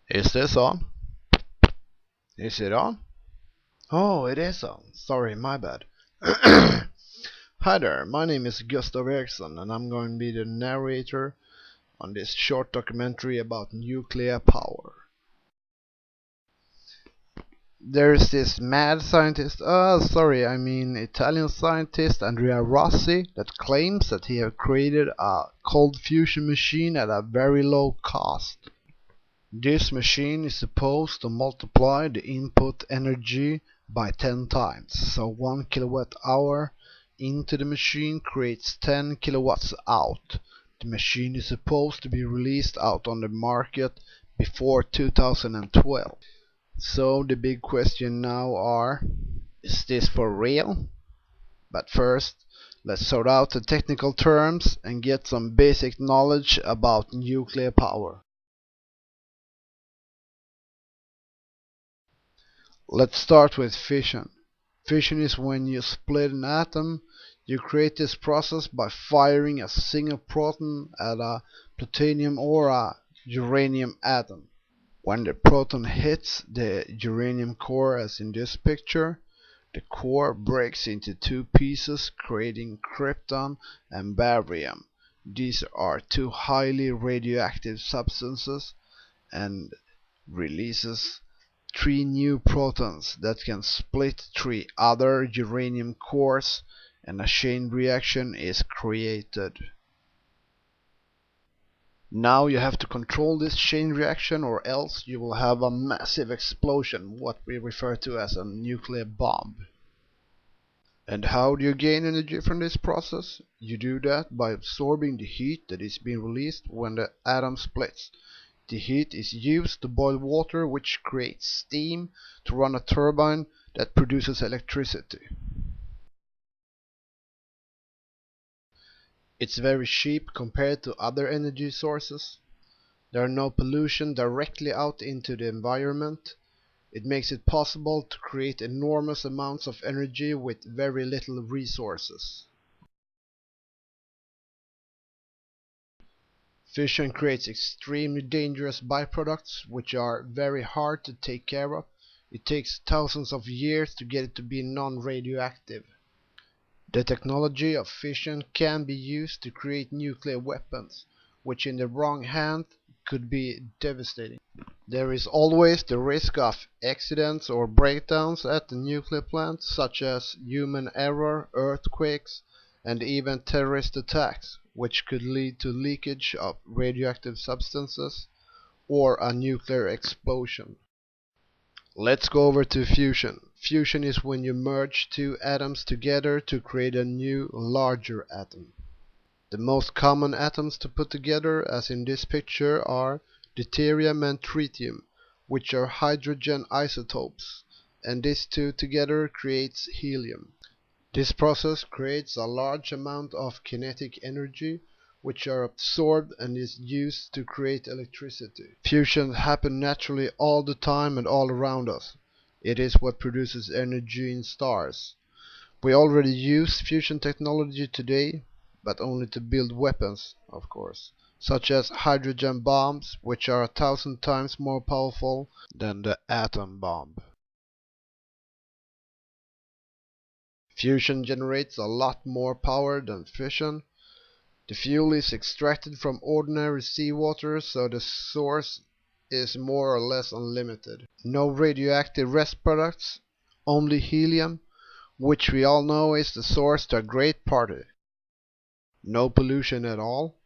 Is this on? Is it on? Oh, it is on. Sorry, my bad. Hi there, my name is Gustav Eriksson and I'm going to be the narrator on this short documentary about nuclear power. There's this mad scientist, Italian scientist Andrea Rossi, that claims that he has created a cold fusion machine at a very low cost. This machine is supposed to multiply the input energy by 10 times, so 1 kilowatt hour into the machine creates 10 kilowatts out. The machine is supposed to be released out on the market before 2012. So the big question now are, is this for real? But first, let's sort out the technical terms and get some basic knowledge about nuclear power. Let's start with fission. Fission is when you split an atom. You create this process by firing a single proton at a plutonium or a uranium atom. When the proton hits the uranium core, as in this picture, the core breaks into two pieces, creating krypton and barium. These are two highly radioactive substances and releases three new protons that can split three other uranium cores, and a chain reaction is created. Now you have to control this chain reaction, or else you will have a massive explosion, what we refer to as a nuclear bomb. And how do you gain energy from this process? You do that by absorbing the heat that is being released when the atom splits. The heat is used to boil water, which creates steam to run a turbine that produces electricity. It's very cheap compared to other energy sources. There are no pollution directly out into the environment. It makes it possible to create enormous amounts of energy with very little resources. Fission creates extremely dangerous byproducts which are very hard to take care of. It takes thousands of years to get it to be non-radioactive. The technology of fission can be used to create nuclear weapons, which in the wrong hand could be devastating. There is always the risk of accidents or breakdowns at the nuclear plant, such as human error, earthquakes, and even terrorist attacks, which could lead to leakage of radioactive substances or a nuclear explosion. Let's go over to fusion. Fusion is when you merge two atoms together to create a new, larger atom. The most common atoms to put together, as in this picture, are deuterium and tritium, which are hydrogen isotopes, and these two together creates helium. This process creates a large amount of kinetic energy, which are absorbed and is used to create electricity. Fusion happens naturally all the time and all around us. It is what produces energy in stars. We already use fusion technology today, but only to build weapons, of course, such as hydrogen bombs, which are 1,000 times more powerful than the atom bomb. Fusion generates a lot more power than fission. The fuel is extracted from ordinary seawater, so the source is more or less unlimited. No radioactive rest products, only helium, which we all know is the source to a great party. No pollution at all,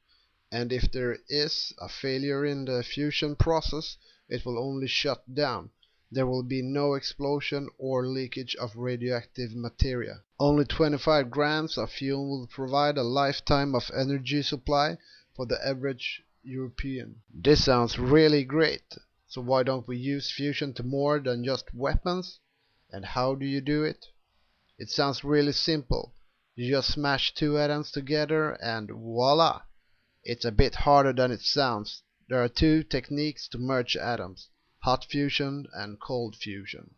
and if there is a failure in the fusion process, it will only shut down. There will be no explosion or leakage of radioactive materia. Only 25 grams of fuel will provide a lifetime of energy supply for the average European. This sounds really great. So why don't we use fusion to more than just weapons? And how do you do it? It sounds really simple. You just smash two atoms together and voila! It's a bit harder than it sounds. There are two techniques to merge atoms: hot fusion and cold fusion.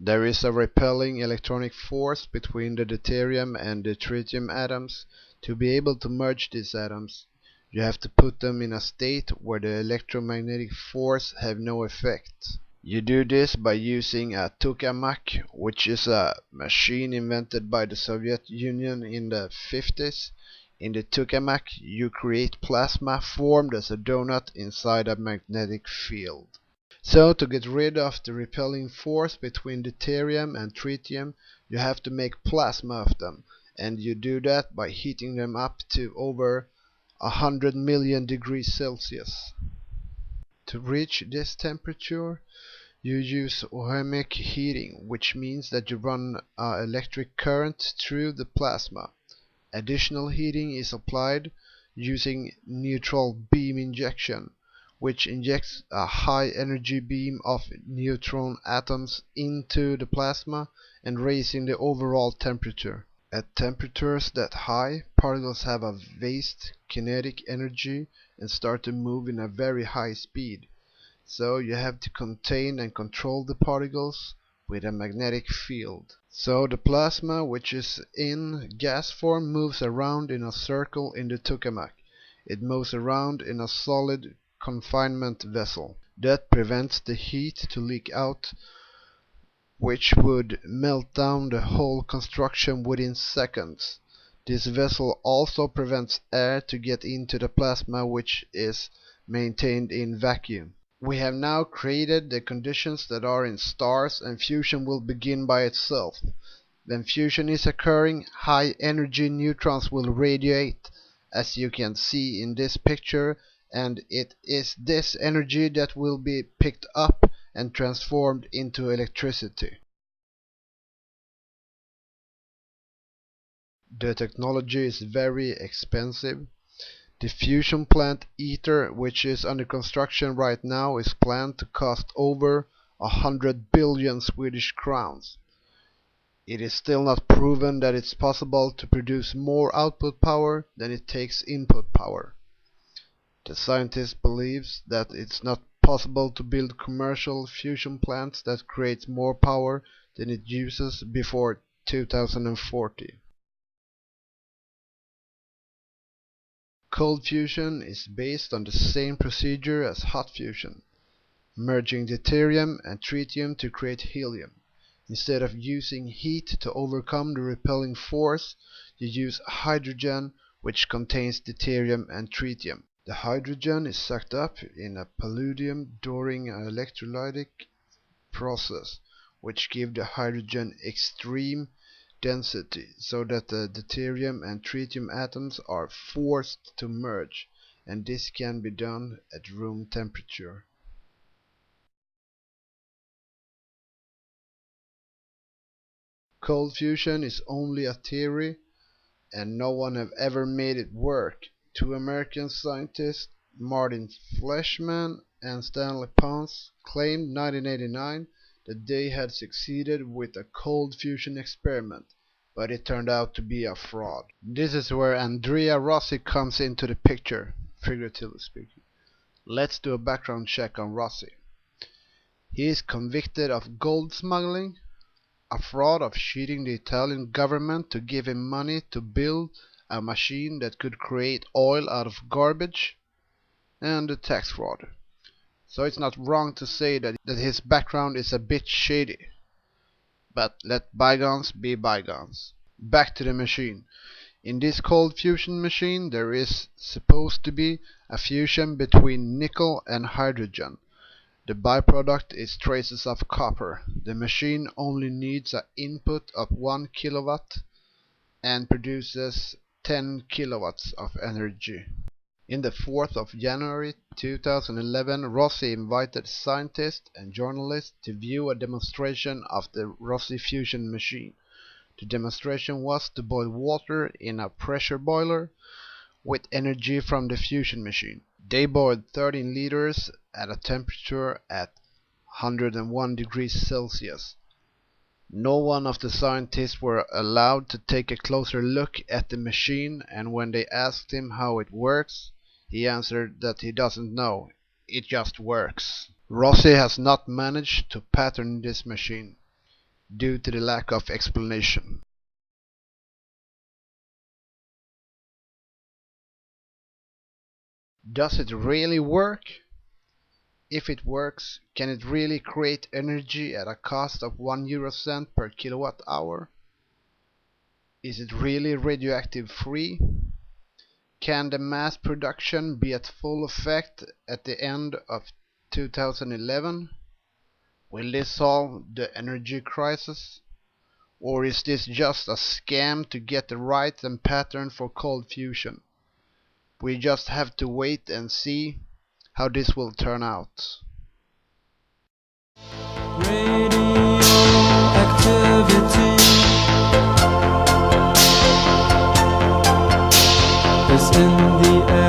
There is a repelling electronic force between the deuterium and the tritium atoms. To be able to merge these atoms, You have to put them in a state where the electromagnetic force have no effect. You do this by using a tokamak, which is a machine invented by the Soviet Union in the 50s. In the tokamak, you create plasma formed as a donut inside a magnetic field. So to get rid of the repelling force between deuterium and tritium, you have to make plasma of them, and you do that by heating them up to over 100 million degrees Celsius. To reach this temperature, you use ohmic heating, which means that you run electric current through the plasma. Additional heating is applied using neutral beam injection, which injects a high energy beam of neutron atoms into the plasma and raising the overall temperature. At temperatures that high, particles have a vast kinetic energy and start to move in a very high speed. So you have to contain and control the particles with a magnetic field. So the plasma, which is in gas form, moves around in a circle in the tokamak. It moves around in a solid confinement vessel. That prevents the heat to leak out, which would melt down the whole construction within seconds. This vessel also prevents air to get into the plasma, which is maintained in vacuum. We have now created the conditions that are in stars, and fusion will begin by itself. When fusion is occurring, high energy neutrons will radiate, as you can see in this picture, and it is this energy that will be picked up and transformed into electricity. The technology is very expensive. The fusion plant ITER, which is under construction right now, is planned to cost over 100 billion Swedish crowns. It is still not proven that it's possible to produce more output power than it takes input power. The scientist believes that it's not possible to build commercial fusion plants that create more power than it uses before 2040. Cold fusion is based on the same procedure as hot fusion, merging deuterium and tritium to create helium. Instead of using heat to overcome the repelling force, you use hydrogen, which contains deuterium and tritium. The hydrogen is sucked up in a palladium during an electrolytic process, which gives the hydrogen extreme density, so that the deuterium and tritium atoms are forced to merge, and this can be done at room temperature. Cold fusion is only a theory, and no one have ever made it work. Two American scientists, Martin Fleischmann and Stanley Pons, claimed in 1989 that they had succeeded with a cold fusion experiment, but it turned out to be a fraud. This is where Andrea Rossi comes into the picture, figuratively speaking. Let's do a background check on Rossi. He is convicted of gold smuggling, a fraud of cheating the Italian government to give him money to build a machine that could create oil out of garbage, and a tax fraud. So it's not wrong to say that his background is a bit shady. But let bygones be bygones. Back to the machine. In this cold fusion machine there is supposed to be a fusion between nickel and hydrogen. The byproduct is traces of copper. The machine only needs an input of 1 kilowatt and produces 10 kilowatts of energy. In the 4th of January 2011, Rossi invited scientists and journalists to view a demonstration of the Rossi fusion machine. The demonstration was to boil water in a pressure boiler with energy from the fusion machine. They boiled 13 liters at a temperature at 101 degrees Celsius. No one of the scientists were allowed to take a closer look at the machine, and when they asked him how it works, he answered that he doesn't know, it just works. Rossi has not managed to patent this machine due to the lack of explanation. Does it really work? If it works, can it really create energy at a cost of 1 euro cent per kilowatt hour? Is it really radioactive free? Can the mass production be at full effect at the end of 2011? Will this solve the energy crisis? Or is this just a scam to get the right and pattern for cold fusion? We just have to wait and see how this will turn out. Radioactivity is in the air.